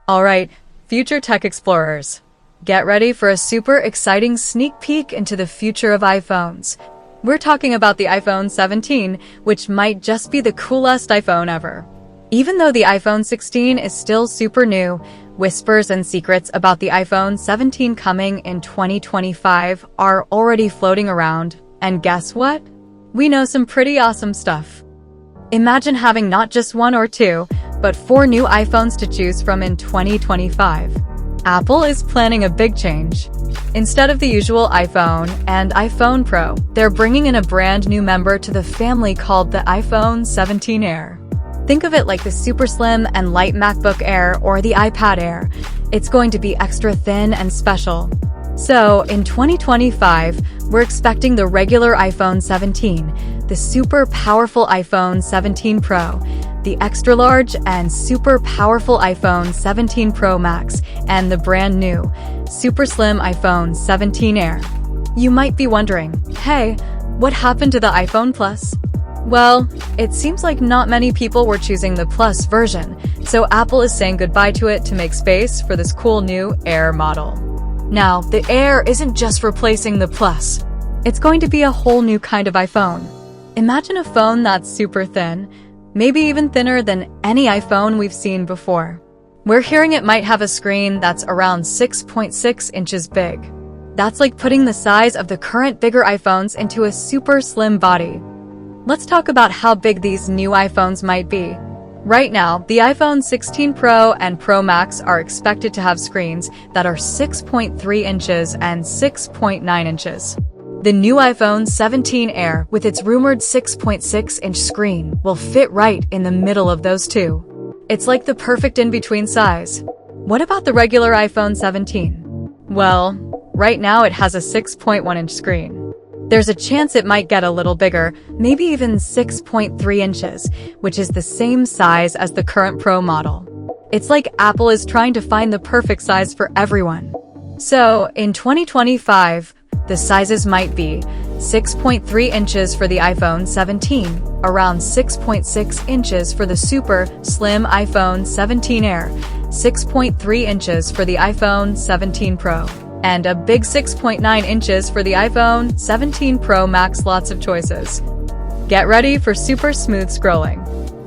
Alright, future tech explorers. Get ready for a super exciting sneak peek into the future of iPhones. We're talking about the iPhone 17, which might just be the coolest iPhone ever. Even though the iPhone 16 is still super new, whispers and secrets about the iPhone 17 coming in 2025 are already floating around. And guess what? We know some pretty awesome stuff. Imagine having not just one or two, but 4 new iPhones to choose from in 2025. Apple is planning a big change. Instead of the usual iPhone and iPhone Pro, they're bringing in a brand new member to the family called the iPhone 17 Air. Think of it like the super slim and light MacBook Air or the iPad Air. It's going to be extra thin and special. So, in 2025, we're expecting the regular iPhone 17, the super powerful iPhone 17 Pro, the extra large and super powerful iPhone 17 Pro Max, and the brand new, super slim iPhone 17 Air. You might be wondering, hey, what happened to the iPhone Plus? Well, it seems like not many people were choosing the Plus version, so Apple is saying goodbye to it to make space for this cool new Air model. Now, the Air isn't just replacing the Plus. It's going to be a whole new kind of iPhone. Imagine a phone that's super thin, maybe even thinner than any iPhone we've seen before. We're hearing it might have a screen that's around 6.6 inches big. That's like putting the size of the current bigger iPhones into a super slim body. Let's talk about how big these new iPhones might be. Right now, the iPhone 16 Pro and Pro Max are expected to have screens that are 6.3 inches and 6.9 inches. The new iPhone 17 Air, with its rumored 6.6-inch screen, will fit right in the middle of those two. It's like the perfect in-between size. What about the regular iPhone 17? Well, right now it has a 6.1-inch screen. There's a chance it might get a little bigger, maybe even 6.3 inches, which is the same size as the current Pro model. It's like Apple is trying to find the perfect size for everyone. So, in 2025, the sizes might be 6.3 inches for the iPhone 17, around 6.6 inches for the super slim iPhone 17 Air, 6.3 inches for the iPhone 17 Pro, and a big 6.9 inches for the iPhone 17 Pro Max. Lots of choices. Get ready for super smooth scrolling.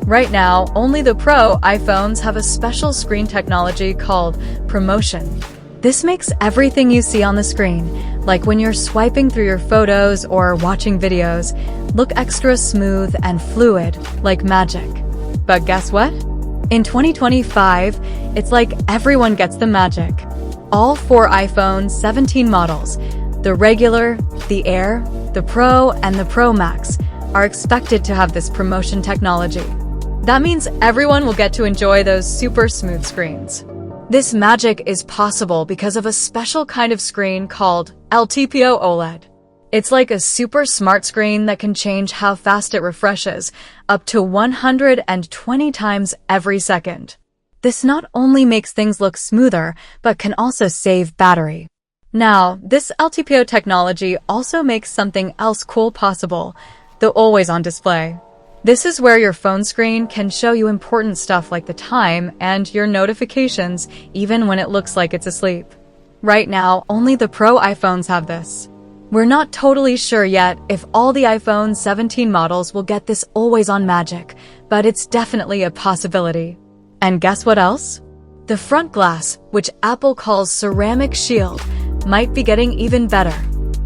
Right now, only the Pro iPhones have a special screen technology called ProMotion. This makes everything you see on the screen, like when you're swiping through your photos or watching videos, look extra smooth and fluid, like magic. But guess what? In 2025, it's like everyone gets the magic. All 4 iPhone 17 models, the regular, the Air, the Pro, and the Pro Max, are expected to have this ProMotion technology. That means everyone will get to enjoy those super smooth screens. This magic is possible because of a special kind of screen called LTPO OLED. It's like a super smart screen that can change how fast it refreshes, up to 120 times every second. This not only makes things look smoother, but can also save battery. Now, this LTPO technology also makes something else cool possible, the always-on display. This is where your phone screen can show you important stuff like the time and your notifications, even when it looks like it's asleep. Right now, only the Pro iPhones have this. We're not totally sure yet if all the iPhone 17 models will get this always-on magic, but it's definitely a possibility. And guess what else? The front glass, which Apple calls ceramic shield, might be getting even better.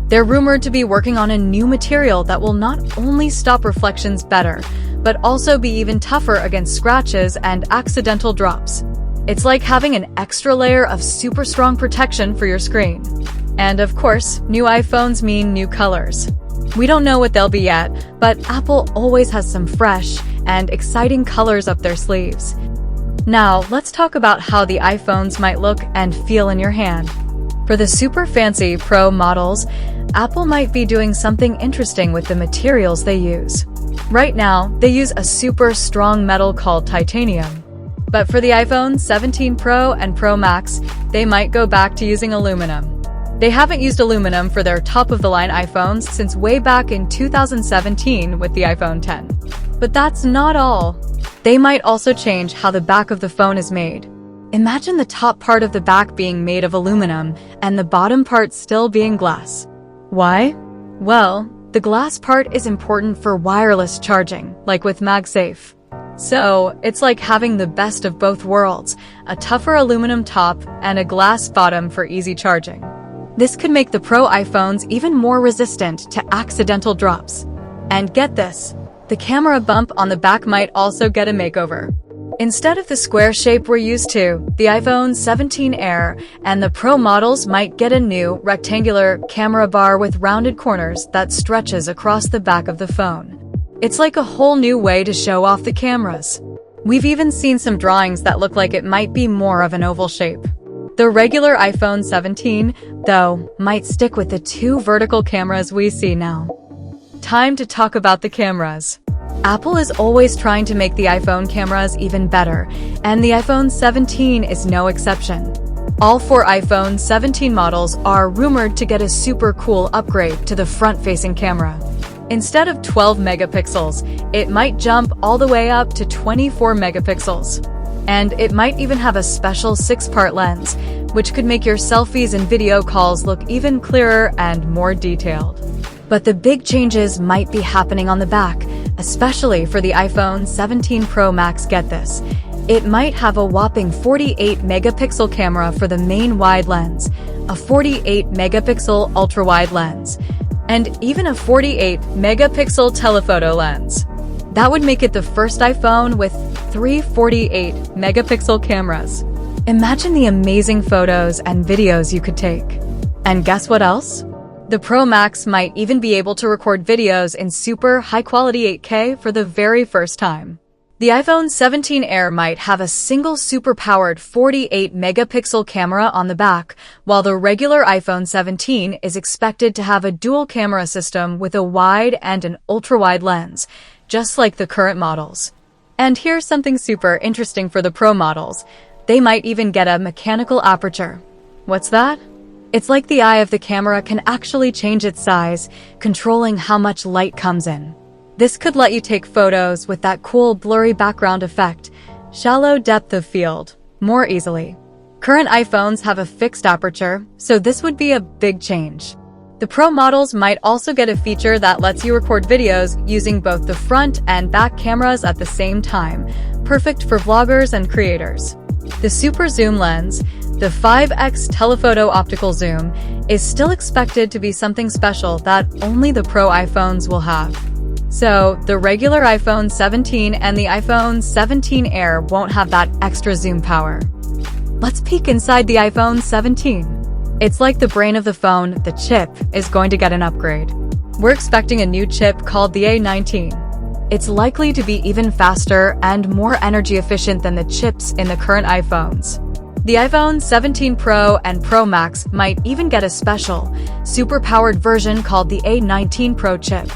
They're rumored to be working on a new material that will not only stop reflections better, but also be even tougher against scratches and accidental drops. It's like having an extra layer of super strong protection for your screen. And of course, new iPhones mean new colors. We don't know what they'll be yet, but Apple always has some fresh and exciting colors up their sleeves. Now, let's talk about how the iPhones might look and feel in your hand. For the super fancy Pro models, Apple might be doing something interesting with the materials they use. Right now, they use a super strong metal called titanium. But for the iPhone 17 Pro and Pro Max, they might go back to using aluminum. They haven't used aluminum for their top-of-the-line iPhones since way back in 2017 with the iPhone X. But that's not all. They might also change how the back of the phone is made. Imagine the top part of the back being made of aluminum and the bottom part still being glass. Why? Well, the glass part is important for wireless charging, like with MagSafe. So, it's like having the best of both worlds, a tougher aluminum top and a glass bottom for easy charging. This could make the Pro iPhones even more resistant to accidental drops. And get this, the camera bump on the back might also get a makeover. Instead of the square shape we're used to, the iPhone 17 Air and the Pro models might get a new, rectangular camera bar with rounded corners that stretches across the back of the phone. It's like a whole new way to show off the cameras. We've even seen some drawings that look like it might be more of an oval shape. The regular iPhone 17, though, might stick with the two vertical cameras we see now. Time to talk about the cameras. Apple is always trying to make the iPhone cameras even better, and the iPhone 17 is no exception. All four iPhone 17 models are rumored to get a super cool upgrade to the front-facing camera. Instead of 12 megapixels, it might jump all the way up to 24 megapixels. And it might even have a special 6-part lens, which could make your selfies and video calls look even clearer and more detailed. But the big changes might be happening on the back, especially for the iPhone 17 Pro Max. Get this. It might have a whopping 48 megapixel camera for the main wide lens, a 48 megapixel ultra-wide lens, and even a 48 megapixel telephoto lens. That would make it the first iPhone with 3 48 megapixel cameras. Imagine the amazing photos and videos you could take. And guess what else? The Pro Max might even be able to record videos in super high-quality 8K for the very first time. The iPhone 17 Air might have a single super-powered 48 megapixel camera on the back, while the regular iPhone 17 is expected to have a dual camera system with a wide and an ultra-wide lens, just like the current models. And here's something super interesting for the Pro models. They might even get a mechanical aperture. What's that? It's like the eye of the camera can actually change its size, controlling how much light comes in. This could let you take photos with that cool blurry background effect, shallow depth of field, more easily. Current iPhones have a fixed aperture, so this would be a big change. The Pro models might also get a feature that lets you record videos using both the front and back cameras at the same time, perfect for vloggers and creators. The Super Zoom lens, the 5x telephoto optical zoom, is still expected to be something special that only the Pro iPhones will have. So, the regular iPhone 17 and the iPhone 17 Air won't have that extra zoom power. Let's peek inside the iPhone 17. It's like the brain of the phone, the chip, is going to get an upgrade. We're expecting a new chip called the A19. It's likely to be even faster and more energy efficient than the chips in the current iPhones. The iPhone 17 Pro and Pro Max might even get a special, super-powered version called the A19 Pro chip.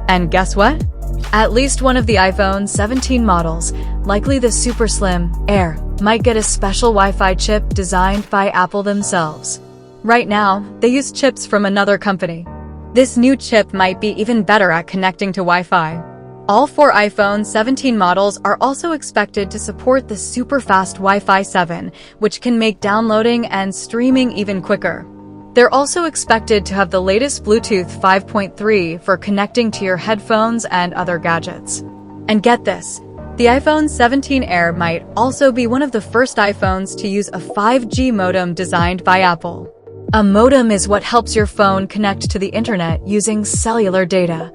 And guess what? At least one of the iPhone 17 models, likely the Super Slim Air, might get a special Wi-Fi chip designed by Apple themselves. Right now, they use chips from another company. This new chip might be even better at connecting to Wi-Fi. All four iPhone 17 models are also expected to support the super-fast Wi-Fi 7, which can make downloading and streaming even quicker. They're also expected to have the latest Bluetooth 5.3 for connecting to your headphones and other gadgets. And get this, the iPhone 17 Air might also be one of the first iPhones to use a 5G modem designed by Apple. A modem is what helps your phone connect to the internet using cellular data.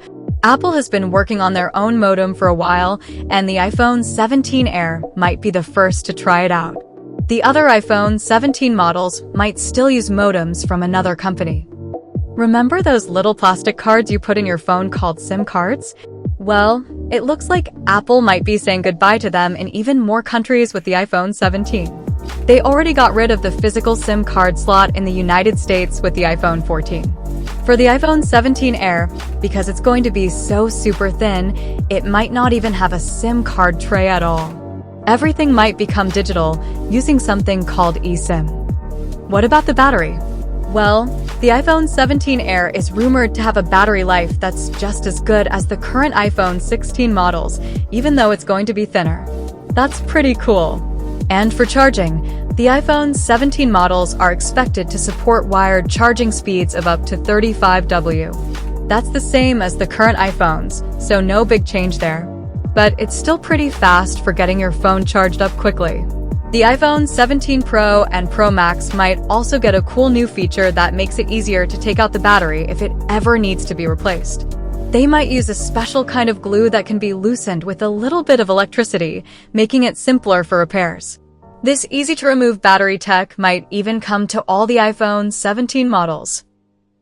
Apple has been working on their own modem for a while, and the iPhone 17 Air might be the first to try it out. The other iPhone 17 models might still use modems from another company. Remember those little plastic cards you put in your phone called SIM cards? Well, it looks like Apple might be saying goodbye to them in even more countries with the iPhone 17. They already got rid of the physical SIM card slot in the United States with the iPhone 14. For the iPhone 17 Air, because it's going to be so super thin, it might not even have a SIM card tray at all. Everything might become digital, using something called eSIM. What about the battery? Well, the iPhone 17 Air is rumored to have a battery life that's just as good as the current iPhone 16 models, even though it's going to be thinner. That's pretty cool. And for charging, the iPhone 17 models are expected to support wired charging speeds of up to 35W. That's the same as the current iPhones, so no big change there. But it's still pretty fast for getting your phone charged up quickly. The iPhone 17 Pro and Pro Max might also get a cool new feature that makes it easier to take out the battery if it ever needs to be replaced. They might use a special kind of glue that can be loosened with a little bit of electricity, making it simpler for repairs. This easy-to-remove battery tech might even come to all the iPhone 17 models.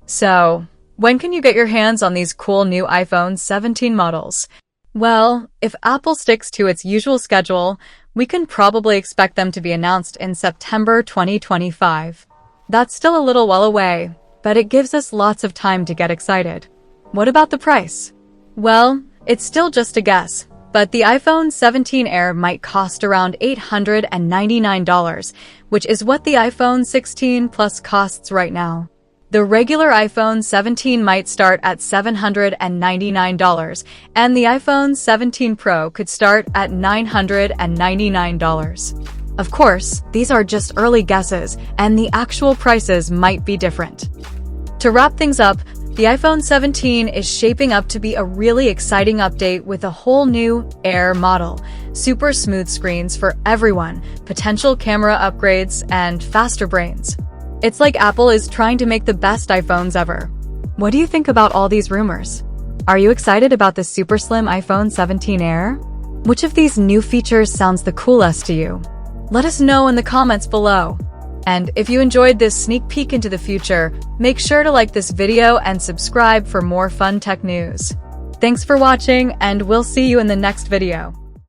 So, when can you get your hands on these cool new iPhone 17 models? Well, if Apple sticks to its usual schedule, we can probably expect them to be announced in September 2025. That's still a little while away, but it gives us lots of time to get excited. What about the price? Well, it's still just a guess, but the iPhone 17 Air might cost around $899, which is what the iPhone 16 Plus costs right now. The regular iPhone 17 might start at $799, and the iPhone 17 Pro could start at $999. Of course, these are just early guesses, and the actual prices might be different. To wrap things up, the iPhone 17 is shaping up to be a really exciting update with a whole new Air model, super smooth screens for everyone, potential camera upgrades, and faster brains. It's like Apple is trying to make the best iPhones ever. What do you think about all these rumors? Are you excited about the super slim iPhone 17 Air? Which of these new features sounds the coolest to you? Let us know in the comments below. And if you enjoyed this sneak peek into the future, make sure to like this video and subscribe for more fun tech news. Thanks for watching, and we'll see you in the next video.